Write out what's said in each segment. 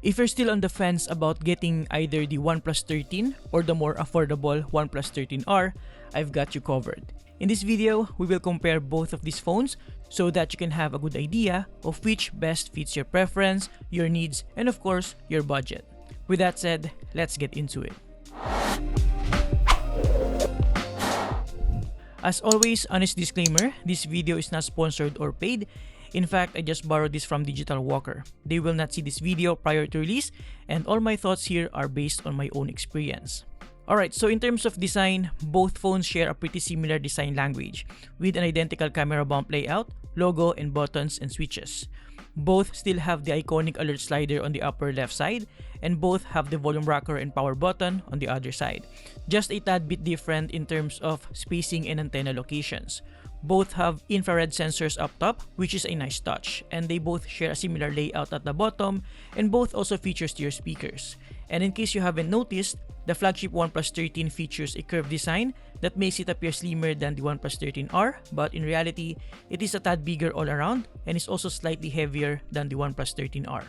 If you're still on the fence about getting either the OnePlus 13 or the more affordable OnePlus 13R, I've got you covered. In this video, we will compare both of these phones so that you can have a good idea of which best fits your preference, your needs, and of course, your budget. With that said, let's get into it. As always, honest disclaimer, this video is not sponsored or paid. In fact, I just borrowed this from Digital Walker. They will not see this video prior to release, and all my thoughts here are based on my own experience. Alright, so in terms of design, both phones share a pretty similar design language, with an identical camera bump layout, logo, and buttons and switches. Both still have the iconic alert slider on the upper left side, and both have the volume rocker and power button on the other side. Just a tad bit different in terms of spacing and antenna locations. Both have infrared sensors up top, which is a nice touch, and they both share a similar layout at the bottom, and both also feature stereo speakers. And in case you haven't noticed, the flagship OnePlus 13 features a curved design that makes it appear slimmer than the OnePlus 13R, but in reality, it is a tad bigger all around and is also slightly heavier than the OnePlus 13R.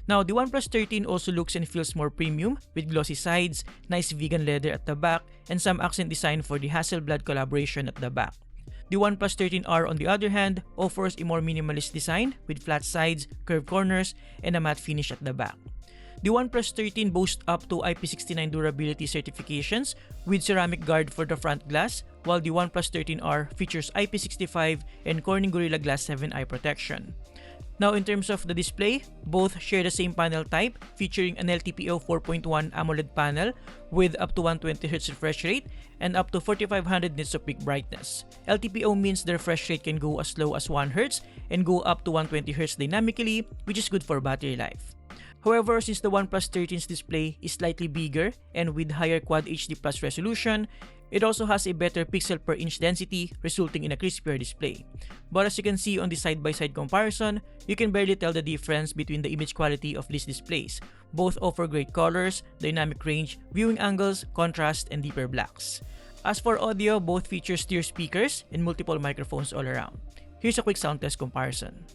Now, the OnePlus 13 also looks and feels more premium with glossy sides, nice vegan leather at the back, and some accent design for the Hasselblad collaboration at the back. The OnePlus 13R, on the other hand, offers a more minimalist design with flat sides, curved corners, and a matte finish at the back. The OnePlus 13 boasts up to IP69 durability certifications with ceramic guard for the front glass, while the OnePlus 13R features IP65 and Corning Gorilla Glass 7 eye protection. Now, in terms of the display, both share the same panel type, featuring an LTPO 4.1 AMOLED panel with up to 120Hz refresh rate and up to 4500 nits of peak brightness. LTPO means the refresh rate can go as low as 1Hz and go up to 120Hz dynamically, which is good for battery life. However, since the OnePlus 13's display is slightly bigger and with higher Quad HD Plus resolution, it also has a better pixel per inch density, resulting in a crispier display. But as you can see on the side-by-side comparison, you can barely tell the difference between the image quality of these displays. Both offer great colors, dynamic range, viewing angles, contrast, and deeper blacks. As for audio, both feature stereo speakers and multiple microphones all around. Here's a quick sound test comparison.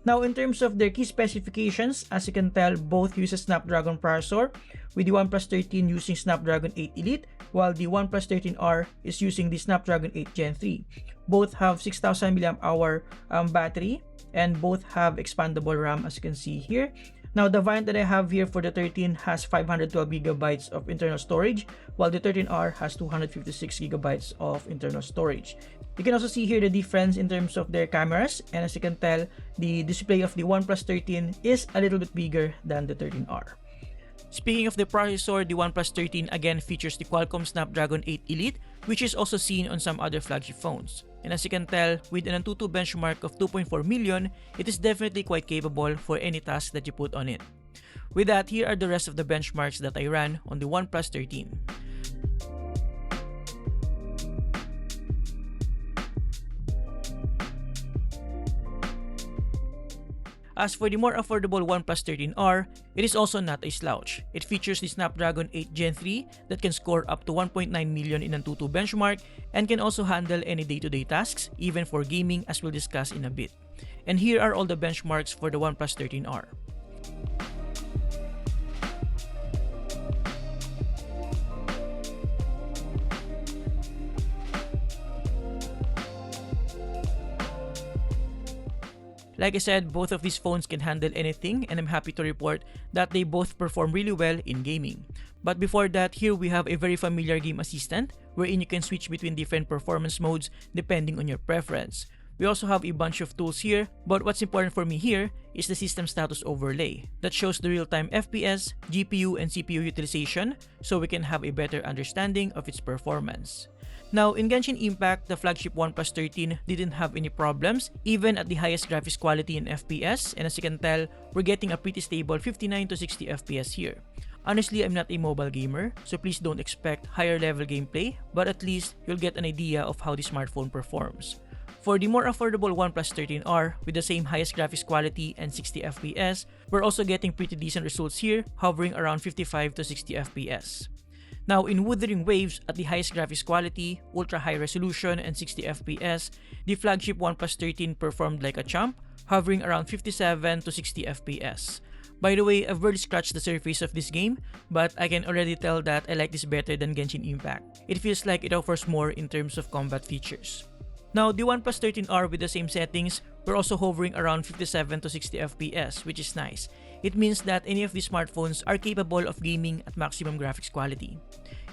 Now, in terms of their key specifications, as you can tell, both use a Snapdragon processor, with the OnePlus 13 using Snapdragon 8 Elite, while the OnePlus 13R is using the Snapdragon 8 Gen 3. Both have 6000 mAh battery, and both have expandable RAM, as you can see here. Now, the variant that I have here for the 13 has 512GB of internal storage, while the 13R has 256GB of internal storage. You can also see here the difference in terms of their cameras, and as you can tell, the display of the OnePlus 13 is a little bit bigger than the 13R. Speaking of the processor, the OnePlus 13 again features the Qualcomm Snapdragon 8 Elite, which is also seen on some other flagship phones. And as you can tell, with an Antutu benchmark of 2.4 million, it is definitely quite capable for any task that you put on it. With that, here are the rest of the benchmarks that I ran on the OnePlus 13. As for the more affordable OnePlus 13R, it is also not a slouch. It features the Snapdragon 8 Gen 3 that can score up to 1.9 million in Antutu benchmark and can also handle any day-to-day tasks, even for gaming, as we'll discuss in a bit. And here are all the benchmarks for the OnePlus 13R. Like I said, both of these phones can handle anything, and I'm happy to report that they both perform really well in gaming. But before that, here we have a very familiar game assistant wherein you can switch between different performance modes depending on your preference. We also have a bunch of tools here, but what's important for me here is the system status overlay that shows the real-time FPS, GPU, and CPU utilization so we can have a better understanding of its performance. Now, in Genshin Impact, the flagship OnePlus 13 didn't have any problems even at the highest graphics quality in FPS, and as you can tell, we're getting a pretty stable 59 to 60 FPS here. Honestly, I'm not a mobile gamer, so please don't expect higher level gameplay, but at least you'll get an idea of how the smartphone performs. For the more affordable OnePlus 13R with the same highest graphics quality and 60 FPS, we're also getting pretty decent results here, hovering around 55 to 60 FPS. Now, in Wuthering Waves at the highest graphics quality, ultra high resolution, and 60 FPS, the flagship OnePlus 13 performed like a champ, hovering around 57 to 60 FPS. By the way, I've barely scratched the surface of this game, but I can already tell that I like this better than Genshin Impact. It feels like it offers more in terms of combat features. Now, the OnePlus 13R with the same settings, we're also hovering around 57 to 60 FPS, which is nice. It means that any of these smartphones are capable of gaming at maximum graphics quality.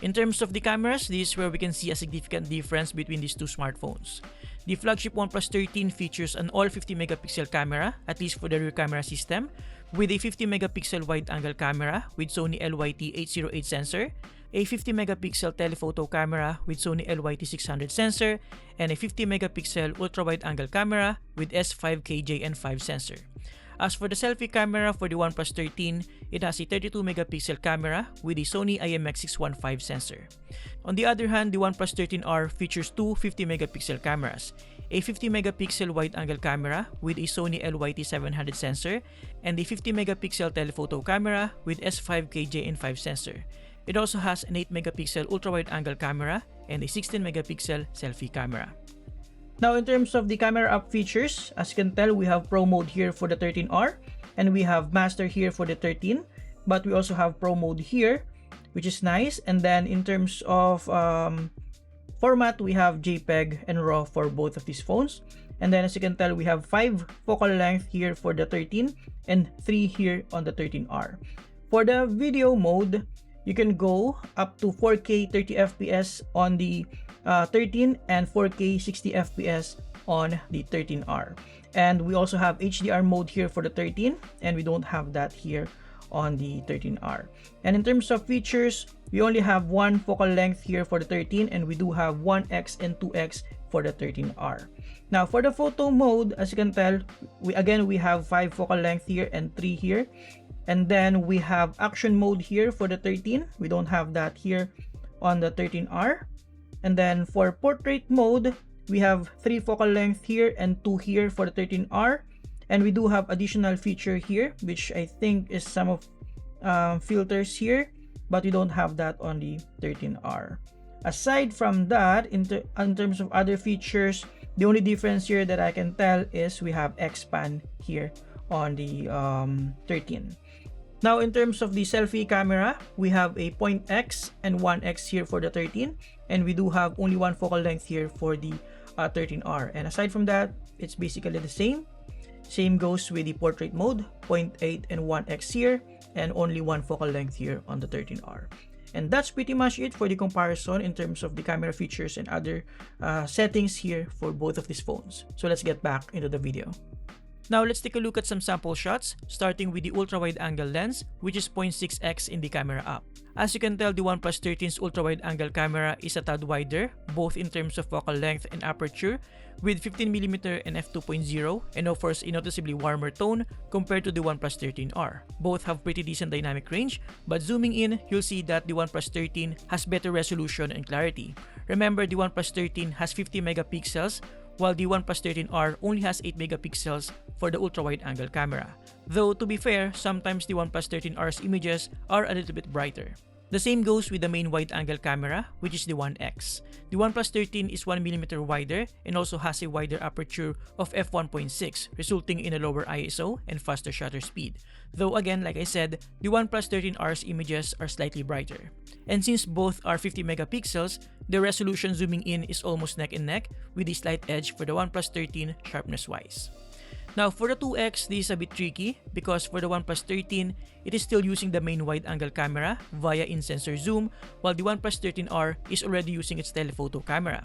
In terms of the cameras, this is where we can see a significant difference between these two smartphones. The flagship OnePlus 13 features an all 50 megapixel camera, at least for the rear camera system, with a 50 megapixel wide-angle camera with Sony LYT-808 sensor, a 50 megapixel telephoto camera with Sony LYT-600 sensor, and a 50 megapixel ultra-wide-angle camera with S5KJN5 sensor. As for the selfie camera for the OnePlus 13, it has a 32 megapixel camera with a Sony IMX615 sensor. On the other hand, the OnePlus 13R features two 50 megapixel cameras, a 50 megapixel wide-angle camera with a Sony LYT700 sensor, and a 50 megapixel telephoto camera with S5KJN5 sensor. It also has an 8 megapixel ultra-wide-angle camera and a 16 megapixel selfie camera. Now, in terms of the camera app features, as you can tell, we have Pro mode here for the 13R, and we have Master here for the 13, but we also have Pro mode here, which is nice. And then in terms of format, we have JPEG and RAW for both of these phones. And then as you can tell, we have 5 focal length here for the 13 and 3 here on the 13R. For the video mode, you can go up to 4K 30 FPS on the 13 and 4K 60 FPS on the 13R. And we also have HDR mode here for the 13, and we don't have that here on the 13R. And in terms of features, we only have 1 focal length here for the 13, and we do have 1x and 2x for the 13R. Now, for the photo mode, as you can tell, we have 5 focal length here and 3 here. And then we have action mode here for the 13. We don't have that here on the 13R. And then for portrait mode, we have 3 focal length here and 2 here for the 13R. And we do have additional feature here, which I think is some of filters here, but we don't have that on the 13R. Aside from that, in terms of other features, the only difference here that I can tell is we have X-Pan here on the 13. Now, in terms of the selfie camera, we have a 0.x and 1x here for the 13, and we do have only 1 focal length here for the 13R. And aside from that, it's basically the same. Same goes with the portrait mode, 0.8 and 1x here, and only 1 focal length here on the 13R. And that's pretty much it for the comparison in terms of the camera features and other settings here for both of these phones. So let's get back into the video. Now let's take a look at some sample shots, starting with the ultra-wide-angle lens, which is 0.6x in the camera app. As you can tell, the OnePlus 13's ultra-wide-angle camera is a tad wider, both in terms of focal length and aperture, with 15mm and f2.0, and offers a noticeably warmer tone compared to the OnePlus 13R. Both have pretty decent dynamic range, but zooming in, you'll see that the OnePlus 13 has better resolution and clarity. Remember, the OnePlus 13 has 50 megapixels, while the OnePlus 13R only has 8 megapixels for the ultra-wide-angle camera. Though, to be fair, sometimes the OnePlus 13R's images are a little bit brighter. The same goes with the main wide-angle camera, which is the 1x. The OnePlus 13 is 1mm wider and also has a wider aperture of f1.6, resulting in a lower ISO and faster shutter speed. Though again, like I said, the OnePlus 13R's images are slightly brighter. And since both are 50 megapixels, the resolution zooming in is almost neck and neck, with a slight edge for the OnePlus 13 sharpness-wise. Now for the 2x, this is a bit tricky because for the OnePlus 13, it is still using the main wide-angle camera via in-sensor zoom, while the OnePlus 13R is already using its telephoto camera.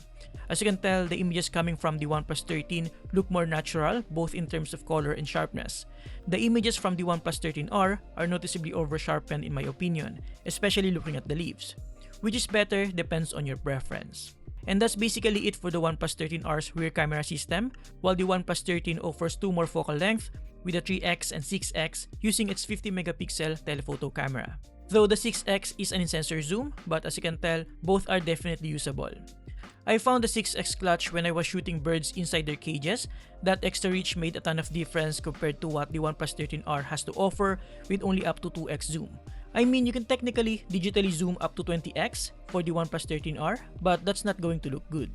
As you can tell, the images coming from the OnePlus 13 look more natural both in terms of color and sharpness. The images from the OnePlus 13R are noticeably over-sharpened in my opinion, especially looking at the leaves. Which is better depends on your preference. And that's basically it for the OnePlus 13R's rear camera system, while the OnePlus 13 offers 2 more focal length with a 3x and 6x using its 50 megapixel telephoto camera. Though the 6x is an in-sensor zoom, but as you can tell, both are definitely usable. I found the 6x clutch when I was shooting birds inside their cages. That extra reach made a ton of difference compared to what the OnePlus 13R has to offer with only up to 2x zoom. I mean, you can technically digitally zoom up to 20x for the OnePlus 13R, but that's not going to look good.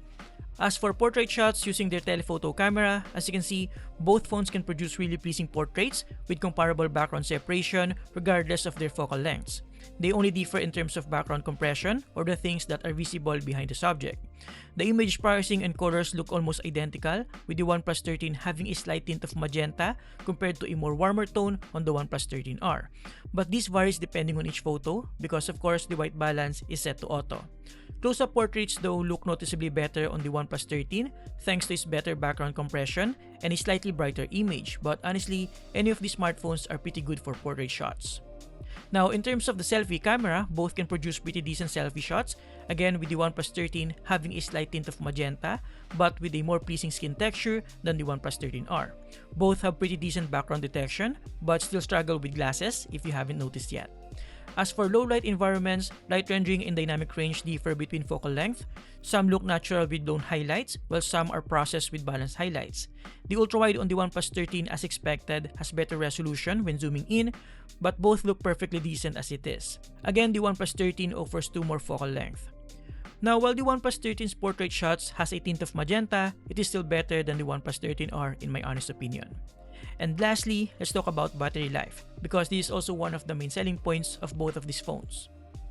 As for portrait shots using their telephoto camera, as you can see, both phones can produce really pleasing portraits with comparable background separation regardless of their focal lengths. They only differ in terms of background compression or the things that are visible behind the subject. The image parsing and colors look almost identical, with the OnePlus 13 having a slight tint of magenta compared to a more warmer tone on the OnePlus 13R. But this varies depending on each photo because of course the white balance is set to auto. Close-up portraits though look noticeably better on the OnePlus 13 thanks to its better background compression and a slightly brighter image, but honestly, any of these smartphones are pretty good for portrait shots. Now, in terms of the selfie camera, both can produce pretty decent selfie shots, again with the OnePlus 13 having a slight tint of magenta, but with a more pleasing skin texture than the OnePlus 13R. Both have pretty decent background detection, but still struggle with glasses if you haven't noticed yet. As for low light environments, light rendering and dynamic range differ between focal length. Some look natural with blown highlights, while some are processed with balanced highlights. The ultrawide on the OnePlus 13, as expected, has better resolution when zooming in, but both look perfectly decent as it is. Again, the OnePlus 13 offers 2 more focal length. Now, while the OnePlus 13's portrait shots has a tint of magenta, it is still better than the OnePlus 13R in my honest opinion. And lastly, let's talk about battery life, because this is also one of the main selling points of both of these phones.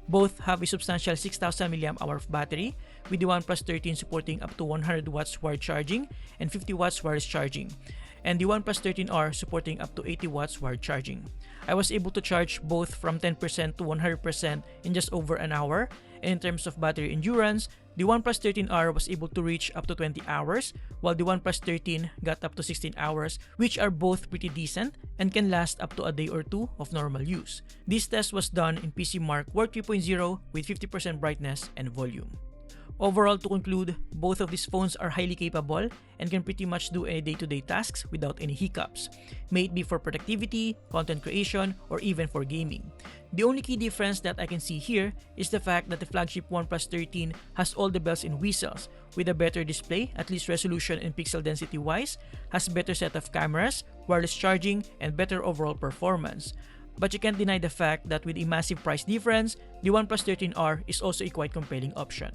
Both have a substantial 6,000 mAh of battery, with the OnePlus 13 supporting up to 100 watts wired charging and 50 watts wireless charging, and the OnePlus 13R supporting up to 80 watts wired charging. I was able to charge both from 10% to 100% in just over an hour, and in terms of battery endurance, the OnePlus 13R was able to reach up to 20 hours, while the OnePlus 13 got up to 16 hours, which are both pretty decent and can last up to a day or two of normal use. This test was done in PC Mark Work 3.0 with 50% brightness and volume. Overall, to conclude, both of these phones are highly capable and can pretty much do any day-to-day tasks without any hiccups, may it be for productivity, content creation, or even for gaming. The only key difference that I can see here is the fact that the flagship OnePlus 13 has all the bells and whistles, with a better display, at least resolution and pixel density wise, has better set of cameras, wireless charging, and better overall performance. But you can't deny the fact that with a massive price difference, the OnePlus 13R is also a quite compelling option.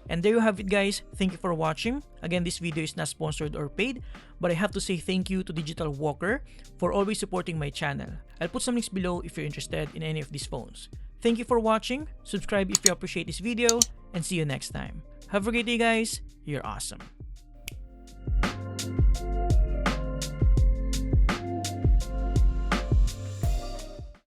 And there you have it guys, thank you for watching. Again, this video is not sponsored or paid, but I have to say thank you to Digital Walker for always supporting my channel. I'll put some links below if you're interested in any of these phones. Thank you for watching, subscribe if you appreciate this video, and see you next time. Have a great day guys, you're awesome.